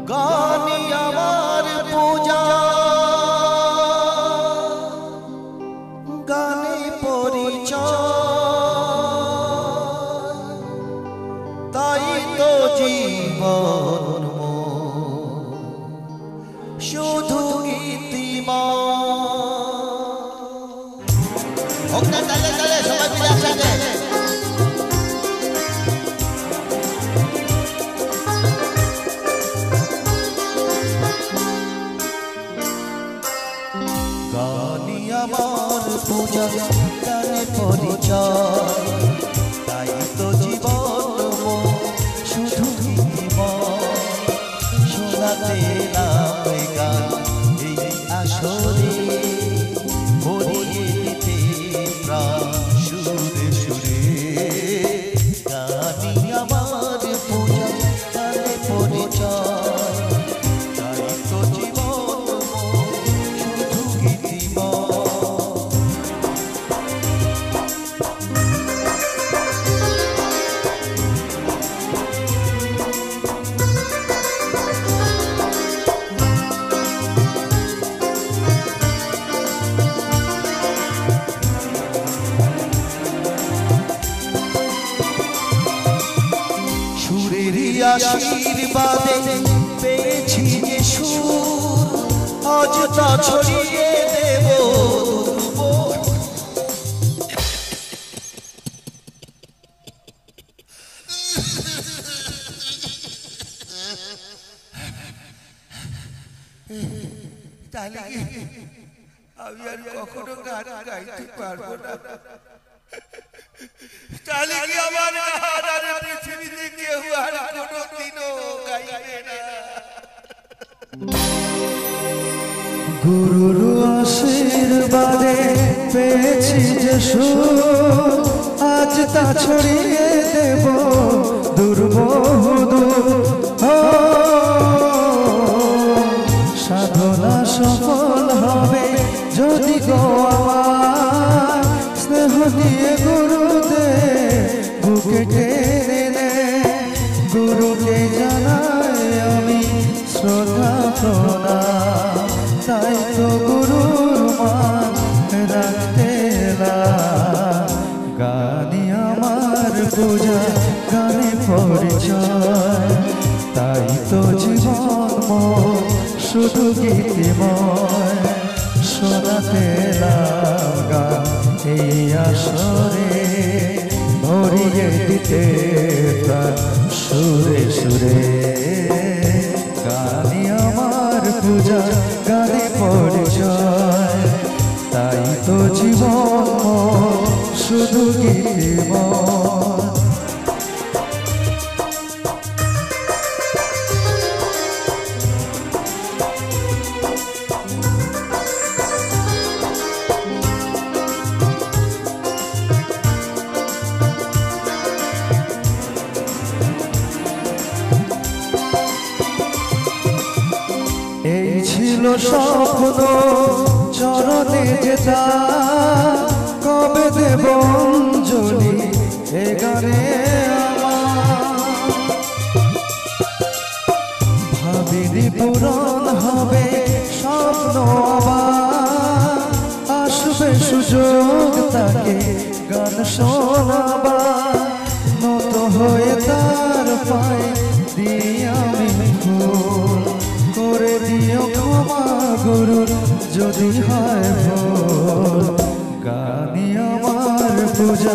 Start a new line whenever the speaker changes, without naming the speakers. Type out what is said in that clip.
গানি আমার পূজা গানে পরিচয় তাই তো জীবন শুধু গীতিময় তালে তালে সবাই মিলে একসাথে গানি আমার পূজা গানে পরিচয় তাই তো জীবন শুধু গীতিময় শোনাতে নাম গান এই আসরে ভরিয়ে দিতে প্রাণ সুরে সুরে গানি আমার পূজা গানে পরিচয় তাই তো জীবন শুধু গীতিময় আশীর্বাদে পেয়েছি যে সুর আজ তা ছড়িয়ে দেব তাহলে আমি আর কখনো গান গাইতে পারবো না তাহলে কি আমার গান আর পৃথিবীতে কেউ আর কোনোদিনও গাইবে না গুরুর আশীর্বাদে পেয়েছি যে সুর আজ তা ছড়িয়ে দেব দুর্বহ সাধনা সফল হবে যদি গো আমার স্নেহ দিয়ে গুরুদেব বুকে টেনে গুরুকে জানাই আমি শ্রদ্ধা প্রণাম তাই তো গুরুর মান রাখতে গানি আমার পূজা গানে পরিচয় তাই তো জীবন শুধু গীতিময় শোনাতে গান এই আসরে ভরিয়ে দিতে প্রাণ সুরে সুরে গানি আমার পূজা গানে পরিচয় তাই তো জীবন শুধু গীতিময় এই ছিল স্বপ্ন চরণে যেতা কবে দেব অঞ্জলি এ গানে ভাবিনি পূরণ হবে স্বপ্ন আবার আসবে সুযোগ তাকে গান শোনাবার নত হয়ে তার পায়ে দিয়ে আমি ফুল করে দিও ক্ষমা গুরু যদি হয় ভুল গানি আমার পূজা